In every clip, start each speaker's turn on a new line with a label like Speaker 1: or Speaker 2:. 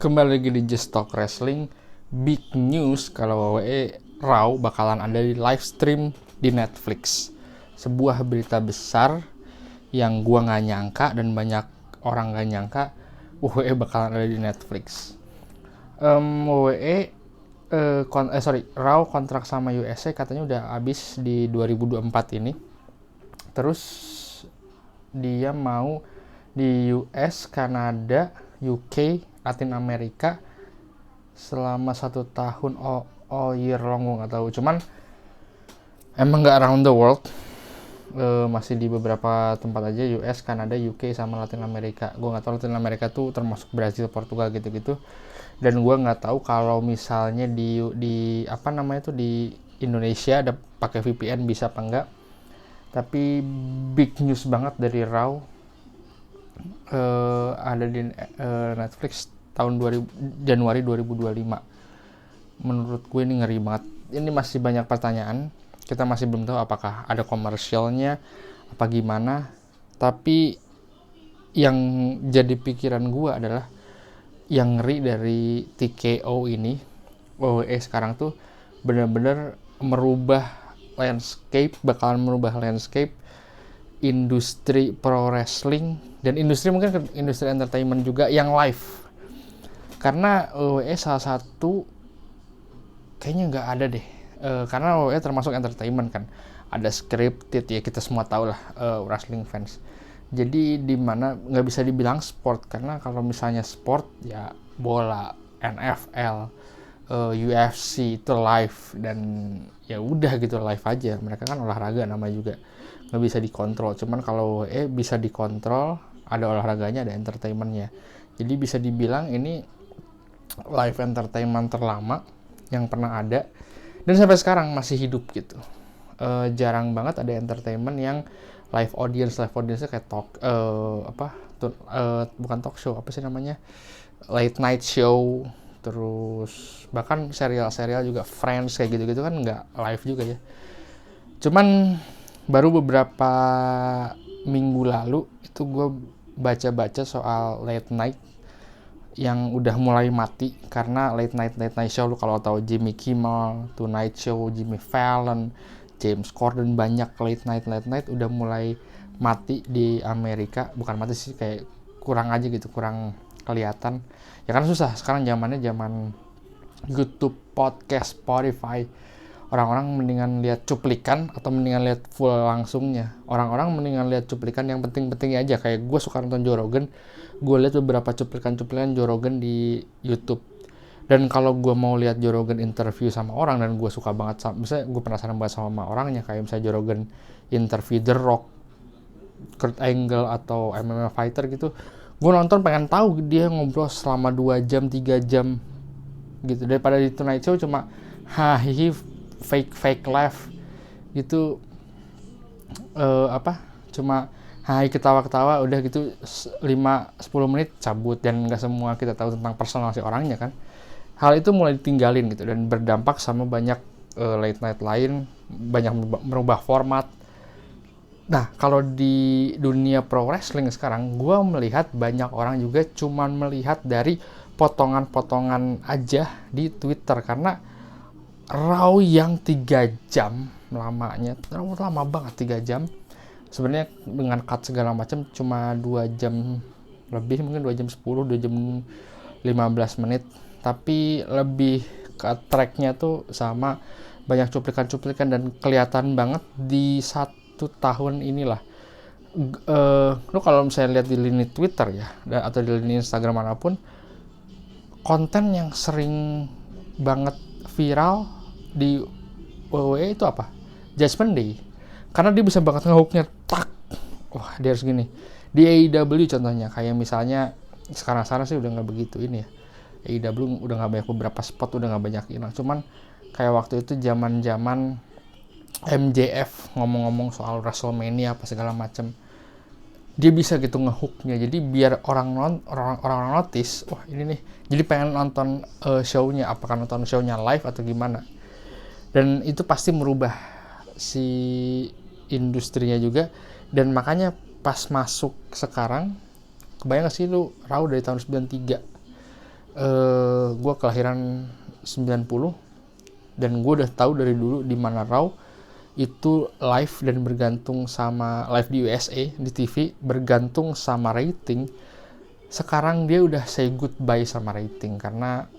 Speaker 1: Kembali lagi di Just Talk Wrestling. Big news kalau WWE Raw bakalan ada di live stream di Netflix. Sebuah berita besar yang gua nggak nyangka dan banyak orang nggak nyangka WWE bakalan ada di Netflix. WWE Raw kontrak sama USA katanya udah habis di 2024 ini. Terus dia mau di US, Kanada, UK, Latin Amerika selama 1 tahun all year long. Gue nggak tahu, cuman emang nggak around the world, masih di beberapa tempat aja, US, Kanada, UK sama Latin Amerika. Gue nggak tahu Latin Amerika tuh termasuk Brazil, Portugal gitu-gitu. Dan gue nggak tahu kalau misalnya di apa namanya tuh di Indonesia ada pakai VPN bisa apa enggak. Tapi big news banget dari Raw ada di Netflix tahun Januari 2025. Menurut gue ini ngeri banget. Ini masih banyak pertanyaan. Kita masih belum tahu apakah ada komersialnya apa gimana. Tapi yang jadi pikiran gue adalah yang ngeri dari TKO ini, WWE sekarang tuh benar-benar bakalan merubah landscape industri pro wrestling dan industri mungkin industri entertainment juga yang live. Karena WWE salah satu kayaknya nggak ada deh, karena WWE termasuk entertainment kan, ada scripted ya, kita semua tahu lah, wrestling fans. Jadi dimana nggak bisa dibilang sport, karena kalau misalnya sport ya bola, NFL, UFC itu live dan ya udah gitu, live aja. Mereka kan olahraga nama juga, nggak bisa dikontrol. Cuman kalau bisa dikontrol, ada olahraganya, ada entertainmentnya. Jadi bisa dibilang ini live entertainment terlama yang pernah ada dan sampai sekarang masih hidup gitu. Jarang banget ada entertainment yang live audience-nya kayak bukan talk show, apa sih namanya, late night show, terus bahkan serial juga, Friends kayak gitu-gitu kan nggak live juga ya. Cuman baru beberapa minggu lalu itu gue baca-baca soal late night yang udah mulai mati karena late night show. Lu kalau tahu Jimmy Kimmel, Tonight Show, Jimmy Fallon, James Corden, banyak late night udah mulai mati di Amerika. Bukan mati sih, kayak kurang aja gitu, kurang kelihatan ya, karena susah sekarang zaman YouTube, podcast, Spotify. Orang-orang mendingan lihat cuplikan atau mendingan lihat full langsungnya. Orang-orang mendingan lihat cuplikan yang penting-pentingnya aja. Kayak gue suka nonton Joe Rogan, gue lihat beberapa cuplikan Joe Rogan di YouTube. Dan kalau gue mau lihat Joe Rogan interview sama orang dan gue suka banget, misalnya gue penasaran banget sama orangnya, kayak misalnya Joe Rogan interview The Rock, Kurt Angle atau MMA fighter gitu, gue nonton pengen tahu dia ngobrol selama 2 jam 3 jam gitu, daripada di Tonight Show cuma fake laugh gitu, cuma ketawa-ketawa udah gitu 5-10 menit cabut, dan nggak semua kita tahu tentang personal si orangnya kan. Hal itu mulai ditinggalin gitu dan berdampak sama banyak late night lain, banyak merubah format. Nah, kalau di dunia pro wrestling sekarang, gue melihat banyak orang juga cuman melihat dari potongan-potongan aja di Twitter, karena Raw yang 3 jam lamanya, lama banget 3 jam. Sebenarnya dengan cut segala macam cuma 2 jam lebih, mungkin 2 jam 10, 2 jam 15 menit. Tapi lebih ke tracknya tuh sama banyak cuplikan-cuplikan dan kelihatan banget di 1 tahun inilah. Lu kalau misalnya lihat di lini Twitter ya, atau di lini Instagram manapun, konten yang sering banget viral di WWE itu apa? Judgment Day. Karena dia bisa banget ngehooknya, tak, wah dia harus gini. Di AEW contohnya, kayak misalnya sekarang sih udah nggak begitu ini ya. AEW udah nggak banyak, beberapa spot udah nggak banyak hilang. Cuman kayak waktu itu zaman MJF ngomong-ngomong soal WrestleMania apa segala macem, dia bisa gitu ngehooknya. Jadi biar orang notice, wah ini nih, jadi pengen nonton show-nya, apakah nonton show-nya live atau gimana. Dan itu pasti merubah si industrinya juga. Dan makanya pas masuk sekarang, kebayang gak sih lu Raw dari tahun 93, Gue kelahiran 90 dan gue udah tahu dari dulu di mana Raw itu live dan bergantung sama live di USA di TV bergantung sama rating. Sekarang dia udah say goodbye sama rating karena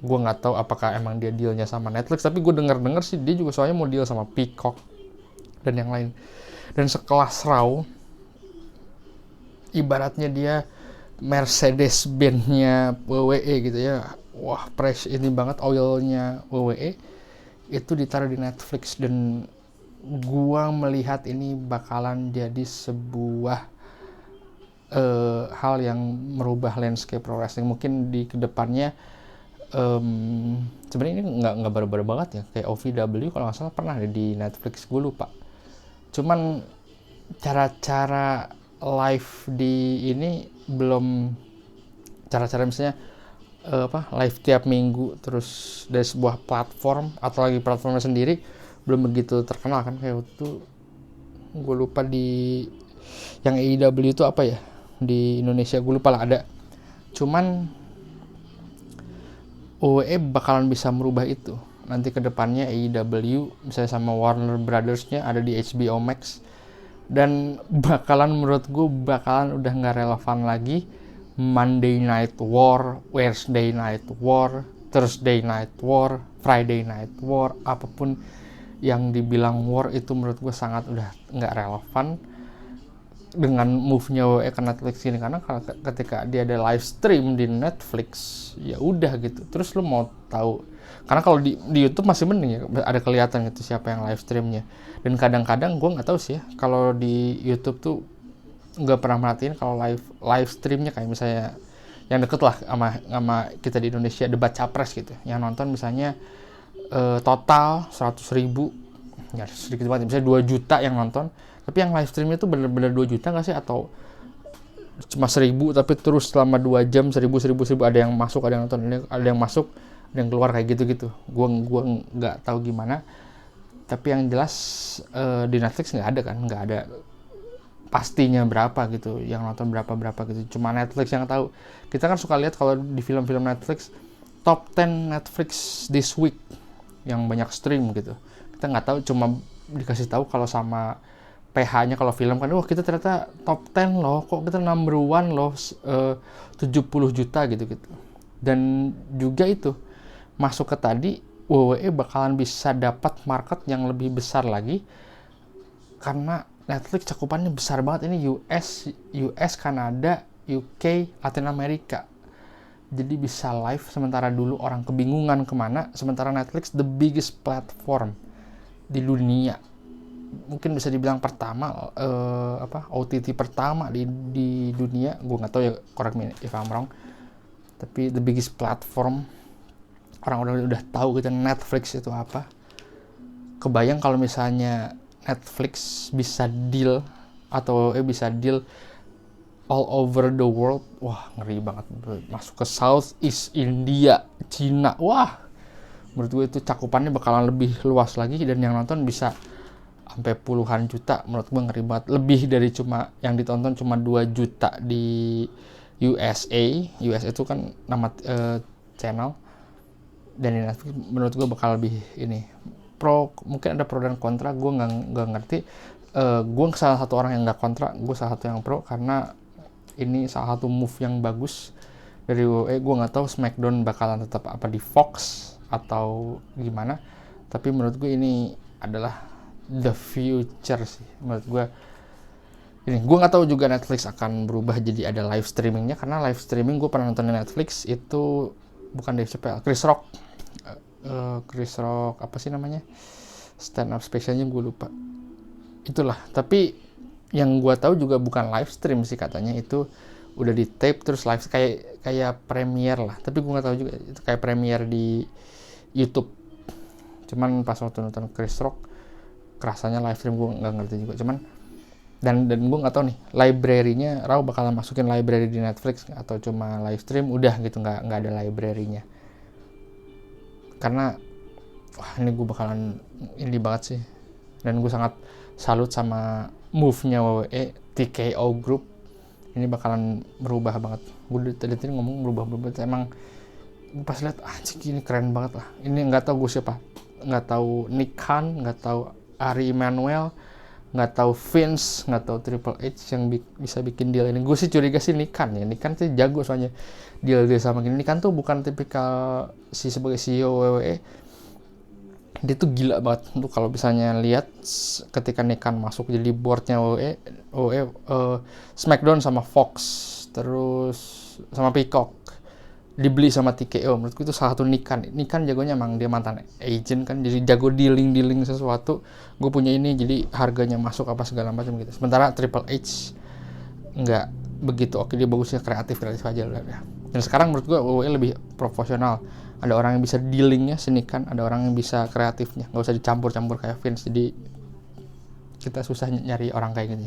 Speaker 1: gue nggak tahu apakah emang dia dealnya sama Netflix, tapi gue denger sih dia juga soalnya mau deal sama Peacock dan yang lain. Dan sekelas Raw ibaratnya dia Mercedes-Benz-nya WWE gitu ya. Wah, fresh ini banget oilnya WWE itu ditaruh di Netflix, dan gua melihat ini bakalan jadi sebuah hal yang merubah landscape pro wrestling. Mungkin di kedepannya sebenarnya ini nggak baru-baru banget ya, kayak OVW kalau nggak salah pernah ada di Netflix, gue lupa. Cuman cara-cara live di ini belum, cara-cara misalnya live tiap minggu terus dari sebuah platform atau lagi platformnya sendiri belum begitu terkenal kan. Kayak waktu gue lupa di yang AEW itu apa ya di Indonesia, gue lupa lah ada. Cuman WWE bakalan bisa merubah itu nanti ke depannya. AEW misalnya sama Warner Brothers-nya ada di HBO Max, dan menurut gue bakalan udah nggak relevan lagi Monday Night War, Wednesday Night War, Thursday Night War, Friday Night War, apapun yang dibilang war itu menurut gue sangat udah nggak relevan dengan move-nya WWE ke Netflix ini. Karena ketika dia ada live stream di Netflix ya udah gitu, terus lu mau tahu, karena kalau di YouTube masih mending ya ada kelihatan gitu siapa yang live streamnya. Dan kadang-kadang gue nggak tahu sih ya kalau di YouTube tuh nggak pernah merhatiin kalau live streamnya kayak misalnya yang deket lah sama kita di Indonesia, debat capres gitu, yang nonton misalnya total 100.000, ya sedikit banget, misalnya 2 juta yang nonton, tapi yang live streamnya tuh bener-bener 2 juta nggak sih, atau cuma 1.000 tapi terus selama 2 jam 1.000 ada yang masuk, ada yang nonton, ada yang masuk, ada yang keluar kayak gitu. Gua nggak tahu gimana, tapi yang jelas di Netflix nggak ada pastinya berapa gitu yang nonton, berapa gitu, cuma Netflix yang tahu. Kita kan suka lihat kalau di film-film Netflix top 10 Netflix this week yang banyak stream gitu, kita nggak tahu, cuma dikasih tahu kalau sama PH-nya kalau film kan, wah kita ternyata top 10 loh, kok kita number 1 loh, 70 juta gitu. Dan juga itu masuk ke tadi, WWE bakalan bisa dapat market yang lebih besar lagi karena Netflix cakupannya besar banget. Ini US, Kanada, UK, Latin Amerika. Jadi bisa live, sementara dulu orang kebingungan kemana, sementara Netflix the biggest platform di dunia. Mungkin bisa dibilang pertama, OTT pertama di dunia. Gue nggak tahu ya, correct me if I'm wrong. Tapi the biggest platform, orang-orang udah tahu gitu Netflix itu apa. Kebayang kalau misalnya Netflix bisa deal bisa deal all over the world, wah ngeri banget. Masuk ke Southeast India, Cina, wah menurut gue itu cakupannya bakalan lebih luas lagi, dan yang nonton bisa sampai puluhan juta. Menurut gue ngeri banget, lebih dari cuma yang ditonton cuma 2 juta di USA itu kan nama channel, dan di Netflix menurut gue bakal lebih ini. Mungkin ada pro dan kontra, gue nggak ngerti. Gue salah satu orang yang nggak kontra, gue salah satu yang pro, karena ini salah satu move yang bagus dari WWE. Gue nggak tahu SmackDown bakalan tetap apa di Fox atau gimana, tapi menurut gue ini adalah the future sih menurut gue. Ini gue nggak tahu juga Netflix akan berubah jadi ada live streamingnya, karena live streaming gue pernah nonton di Netflix itu bukan Dave Chappelle, Chris Rock apa sih namanya, stand up specialnya gue lupa itulah. Tapi yang gue tahu juga bukan live stream sih, katanya itu udah di tape terus live, kayak premiere lah, tapi gue nggak tahu juga itu kayak premiere di YouTube. Cuman pas waktu nonton Chris Rock kerasanya live stream, gue nggak ngerti juga. Cuman dan gue nggak tahu nih library-nya Raw bakalan masukin library di Netflix atau cuma live stream udah gitu, nggak ada library-nya. Karena wah ini gue bakalan ini banget sih, dan gue sangat salut sama move-nya WWE TKO Group. Ini bakalan merubah banget. Gue tadi ngomong berubah emang pas lihat anjing ini keren banget lah. Ini nggak tahu gue siapa, nggak tahu Nick Khan, nggak tahu Ari Emanuel, nggak tahu Vince, nggak tahu Triple H yang bisa bikin deal ini. Gue sih curiga sih Nick Khan ya. Nick Khan tuh jago soalnya deal sama gini. Nick Khan tuh bukan tipikal sebagai CEO WWE. Dia tuh gila banget tuh kalau misalnya lihat ketika Nick Khan masuk jadi boardnya WWE, SmackDown sama Fox terus sama Peacock dibeli sama TKO. Menurutku itu salah satu Nick Khan jagonya, emang dia mantan agent kan, jadi jago dealing sesuatu. Gue punya ini jadi harganya masuk apa segala macam gitu. Sementara Triple H nggak begitu oke, dia bagusnya kreatif aja lah ya. Dan sekarang menurut gue WWE lebih profesional, ada orang yang bisa dealingnya Nick Khan, ada orang yang bisa kreatifnya, nggak usah dicampur kayak Vince. Jadi kita susah nyari orang kayak gini.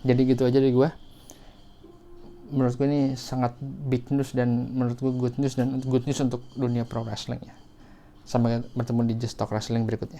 Speaker 1: Jadi gitu aja dari gue. Menurut gue ini sangat big news dan menurut gue good news untuk dunia pro wrestling ya. Sampai bertemu di Just Talk Wrestling berikutnya.